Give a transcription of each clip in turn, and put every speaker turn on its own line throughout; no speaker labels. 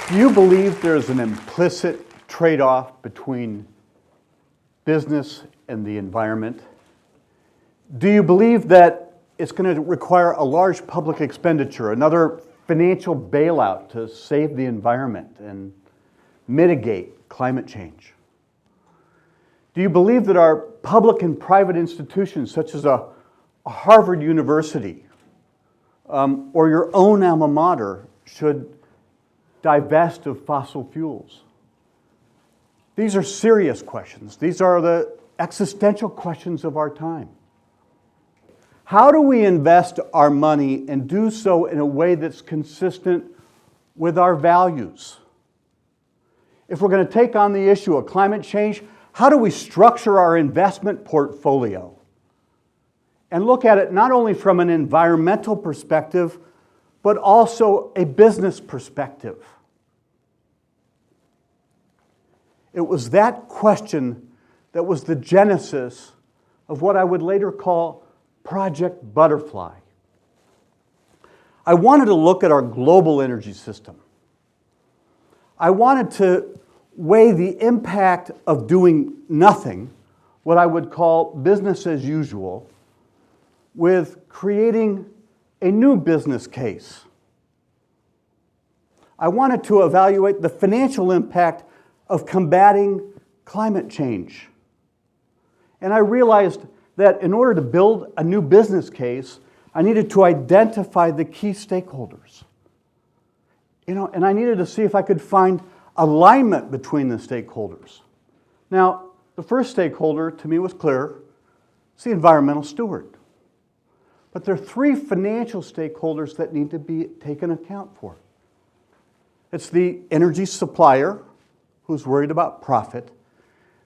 Do you believe there's an implicit trade-off between business and the environment? Do you believe that it's going to require a large public expenditure, another financial bailout to save the environment and mitigate climate change? Do you believe that our public and private institutions, such as a Harvard University or your own alma mater, should divest of fossil fuels? These are serious questions. These are the existential questions of our time. How do we invest our money and do so in a way that's consistent with our values? If we're going to take on the issue of climate change, how do we structure our investment portfolio and look at it not only from an environmental perspective, but also a business perspective? It was that question that was the genesis of what I would later call Project Butterfly. I wanted to look at our global energy system. I wanted to weigh the impact of doing nothing, what I would call business as usual, with creating a new business case. I wanted to evaluate the financial impact of combating climate change. And I realized that in order to build a new business case, I needed to identify the key stakeholders. And I needed to see if I could find alignment between the stakeholders. Now, the first stakeholder to me was clear. It's the environmental steward. But there are three financial stakeholders that need to be taken account for. It's the energy supplier, who's worried about profit,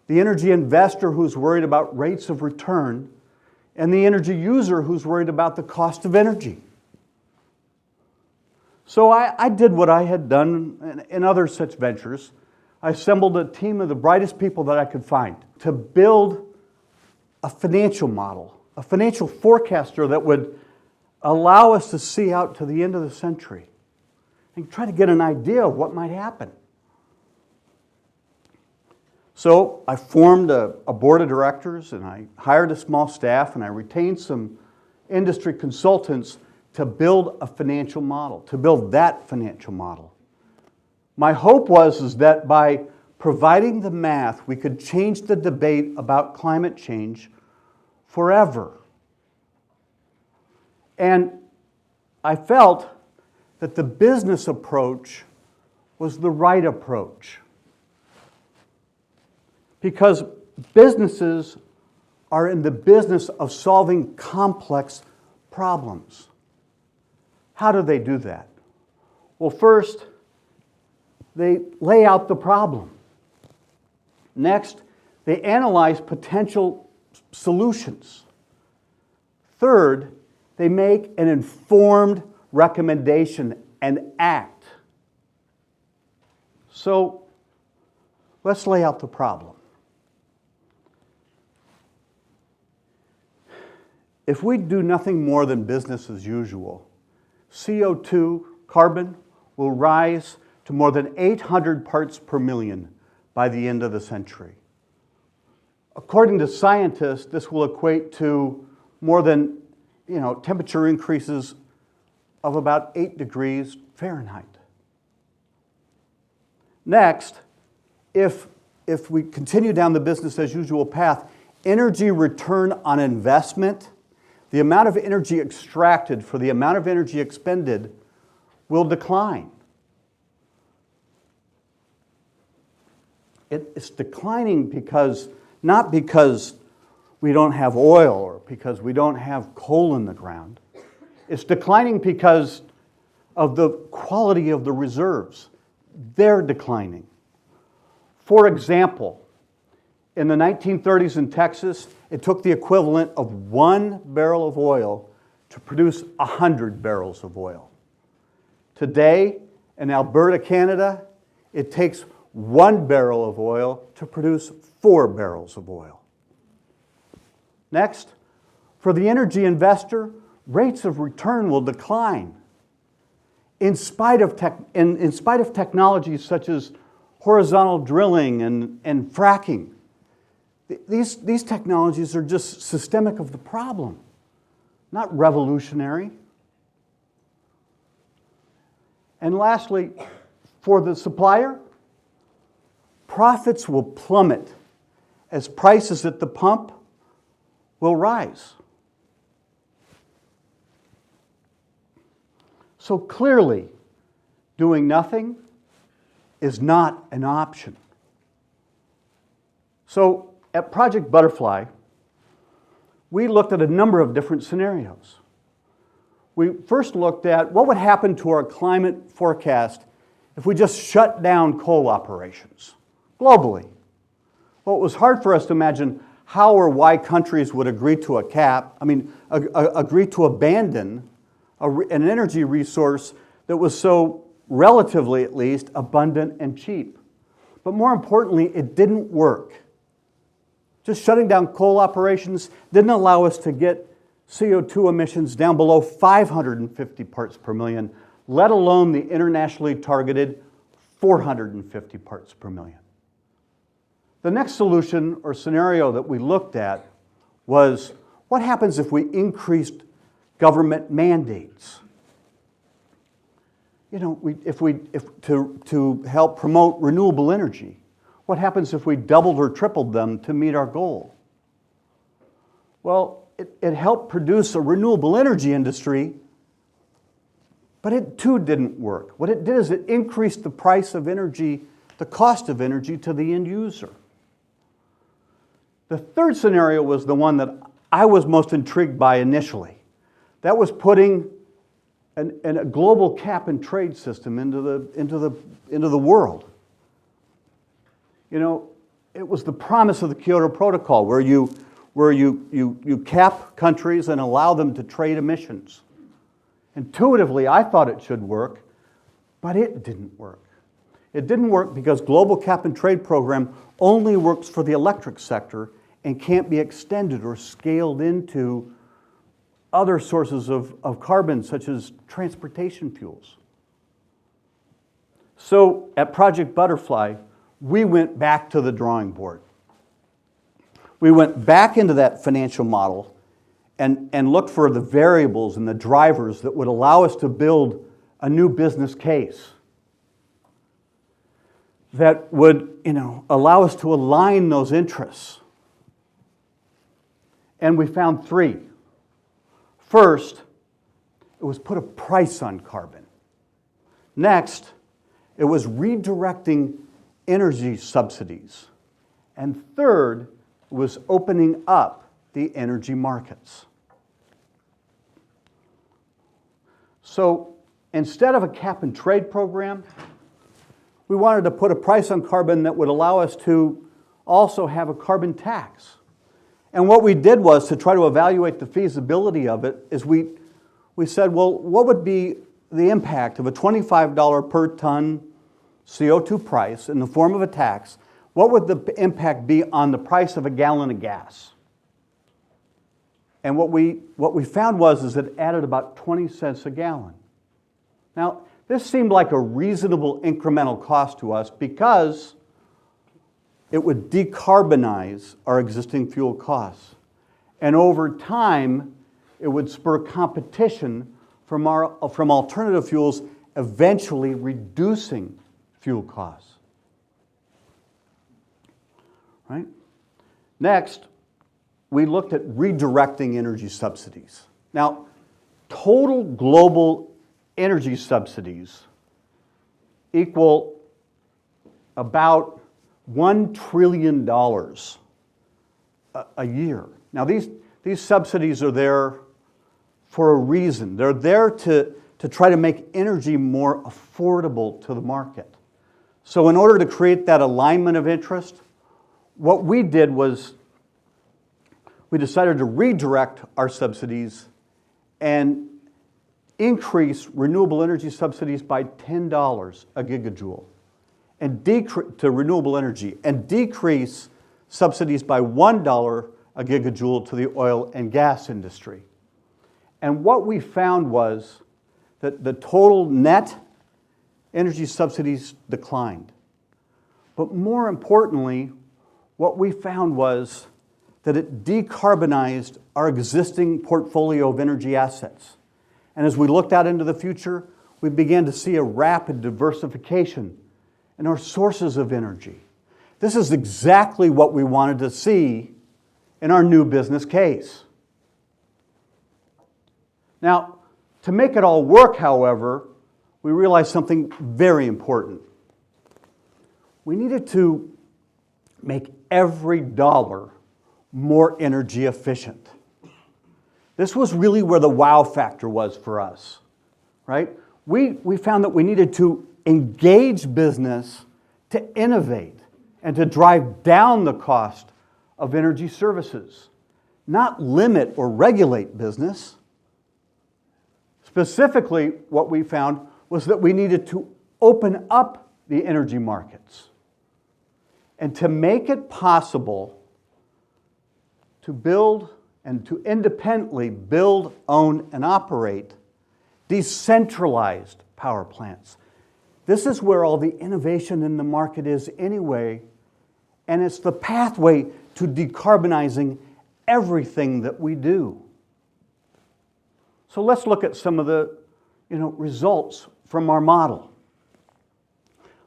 the energy investor, who's worried about rates of return, and the energy user, who's worried about the cost of energy. So I did what I had done in other such ventures. I assembled a team of the brightest people that I could find to build a financial model, a financial forecaster that would allow us to see out to the end of the century and try to get an idea of what might happen. So I formed a board of directors, and I hired a small staff, and I retained some industry consultants to build a financial model, to build that financial model. My hope was that by providing the math, we could change the debate about climate change forever. And I felt that the business approach was the right approach, because businesses are in the business of solving complex problems. How do they do that? Well, first, they lay out the problem. Next, they analyze potential solutions. Third, they make an informed recommendation and act. So, let's lay out the problem. If we do nothing more than business as usual, CO2, carbon, will rise to more than 800 parts per million by the end of the century. According to scientists, this will equate to more than, temperature increases of about 8 degrees Fahrenheit. Next, if we continue down the business as usual path, energy return on investment, the amount of energy extracted for the amount of energy expended, will decline. It's declining not because we don't have oil or because we don't have coal in the ground. It's declining because of the quality of the reserves. They're declining. For example, in the 1930s in Texas, it took the equivalent of 1 barrel of oil to produce 100 barrels of oil. Today, in Alberta, Canada, it takes 1 barrel of oil to produce 4 barrels of oil. Next, for the energy investor, rates of return will decline in spite of technologies such as horizontal drilling and fracking. These technologies are just systemic of the problem, not revolutionary. And lastly, for the supplier, profits will plummet as prices at the pump will rise. So clearly, doing nothing is not an option. So at Project Butterfly, we looked at a number of different scenarios. We first looked at what would happen to our climate forecast if we just shut down coal operations globally. Well, it was hard for us to imagine how or why countries would agree to agree to abandon an energy resource that was so relatively, at least, abundant and cheap. But more importantly, it didn't work. Just shutting down coal operations didn't allow us to get CO2 emissions down below 550 parts per million, let alone the internationally targeted 450 parts per million. The next solution or scenario that we looked at was, what happens if we increased government mandates? To help promote renewable energy, what happens if we doubled or tripled them to meet our goal? Well, it helped produce a renewable energy industry, but it too didn't work. What it did is it increased the price of energy, the cost of energy to the end user. The third scenario was the one that I was most intrigued by initially. That was putting a global cap and trade system into the world. You know, it was the promise of the Kyoto Protocol where you cap countries and allow them to trade emissions. Intuitively, I thought it should work, but it didn't work. It didn't work because global cap and trade program only works for the electric sector and can't be extended or scaled into other sources of carbon, such as transportation fuels. So at Project Butterfly, we went back to the drawing board. We went back into that financial model and looked for the variables and the drivers that would allow us to build a new business case that would, allow us to align those interests. And we found three. First, it was put a price on carbon. Next, it was redirecting energy subsidies. And third, it was opening up the energy markets. So instead of a cap and trade program, we wanted to put a price on carbon that would allow us to also have a carbon tax. And what we did was, to try to evaluate the feasibility of it, is we said, well, what would be the impact of a $25 per ton CO2 price in the form of a tax? What would the impact be on the price of a gallon of gas? And what we found was it added about 20 cents a gallon. Now, this seemed like a reasonable incremental cost to us because it would decarbonize our existing fuel costs. And over time, it would spur competition from alternative fuels, eventually reducing fuel costs. Right? Next, we looked at redirecting energy subsidies. Now, total global energy subsidies equal about $1 trillion a year. Now, these subsidies are there for a reason. They're there to try to make energy more affordable to the market. So in order to create that alignment of interest, what we did was we decided to redirect our subsidies and increase renewable energy subsidies by $10 a gigajoule to renewable energy, and decrease subsidies by $1 a gigajoule to the oil and gas industry. And what we found was that the total net energy subsidies declined. But more importantly, what we found was that it decarbonized our existing portfolio of energy assets. And as we looked out into the future, we began to see a rapid diversification in our sources of energy. This is exactly what we wanted to see in our new business case. Now, to make it all work, however, we realized something very important. We needed to make every dollar more energy efficient. This was really where the wow factor was for us, right? We found that we needed to engage business to innovate and to drive down the cost of energy services, not limit or regulate business. Specifically, what we found was that we needed to open up the energy markets. And to make it possible to build and to independently build, own, and operate decentralized power plants. This is where all the innovation in the market is anyway, and it's the pathway to decarbonizing everything that we do. So let's look at some of the results from our model.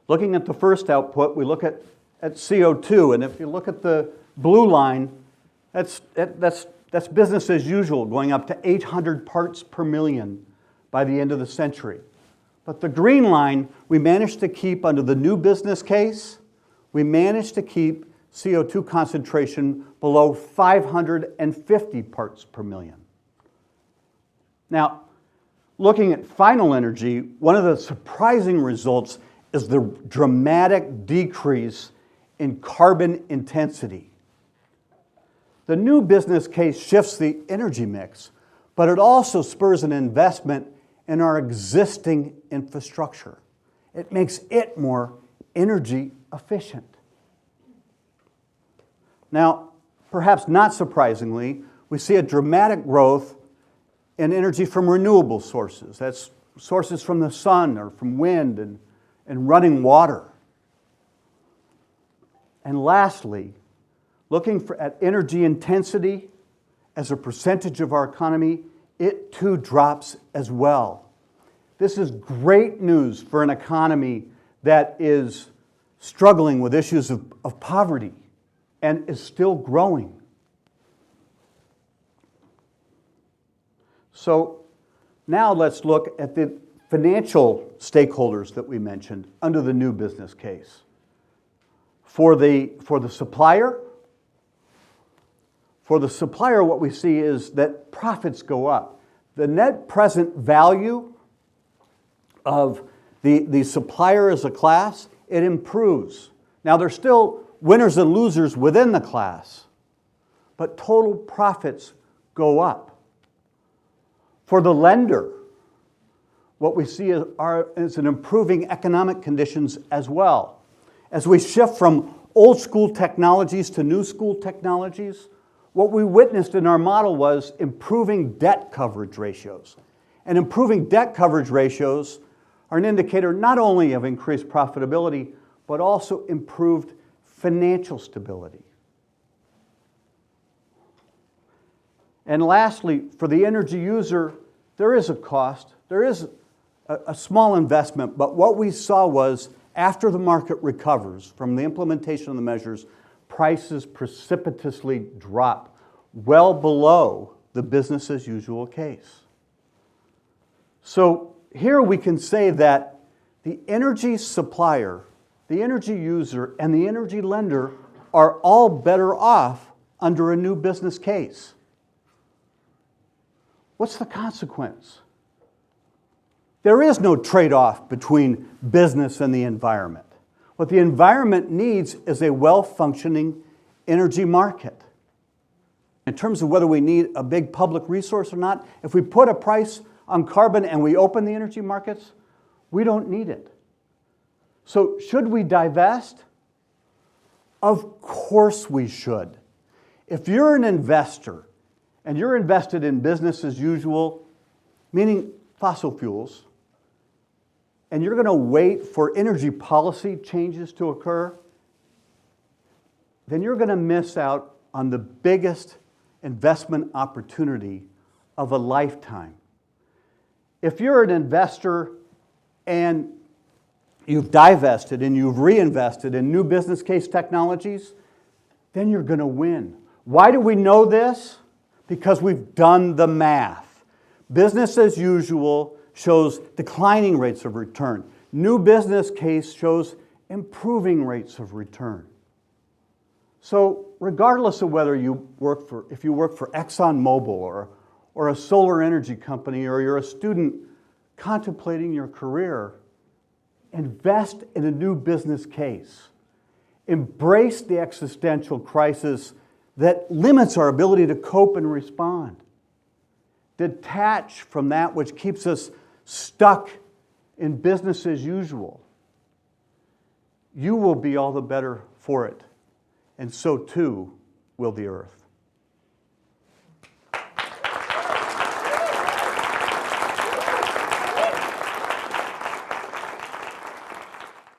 Looking at the first output, we look at CO2, and if you look at the blue line, that's business as usual, going up to 800 parts per million by the end of the century. But the green line, we managed to keep under the new business case, we managed to keep CO2 concentration below 550 parts per million. Now, looking at final energy, one of the surprising results is the dramatic decrease in carbon intensity. The new business case shifts the energy mix, but it also spurs an investment in our existing infrastructure. It makes it more energy efficient. Now, perhaps not surprisingly, we see a dramatic growth in energy from renewable sources. That's sources from the sun or from wind and running water. And lastly, looking at energy intensity as a percentage of our economy, it too drops as well. This is great news for an economy that is struggling with issues of poverty and is still growing. So now let's look at the financial stakeholders that we mentioned under the new business case. For the supplier, what we see is that profits go up. The net present value of the supplier as a class, it improves. Now there's still winners and losers within the class, but total profits go up. For the lender, what we see is an improving economic conditions as well. As we shift from old school technologies to new school technologies, what we witnessed in our model was improving debt coverage ratios. And improving debt coverage ratios are an indicator not only of increased profitability, but also improved financial stability. And lastly, for the energy user, there is a cost, there is a small investment, but what we saw was after the market recovers from the implementation of the measures, prices precipitously drop well below the business as usual case. So here we can say that the energy supplier, the energy user, and the energy lender are all better off under a new business case. What's the consequence? There is no trade-off between business and the environment. What the environment needs is a well-functioning energy market. In terms of whether we need a big public resource or not, if we put a price on carbon and we open the energy markets, we don't need it. So should we divest? Of course we should. If you're an investor and you're invested in business as usual, meaning fossil fuels, and you're going to wait for energy policy changes to occur, then you're going to miss out on the biggest investment opportunity of a lifetime. If you're an investor and you've divested and you've reinvested in new business case technologies, then you're going to win. Why do we know this? Because we've done the math. Business as usual shows declining rates of return. New business case shows improving rates of return. So regardless of whether if you work for ExxonMobil or a solar energy company, or you're a student contemplating your career, invest in a new business case. Embrace the existential crisis that limits our ability to cope and respond. Detach from that which keeps us stuck in business as usual. You will be all the better for it, and so too will the earth.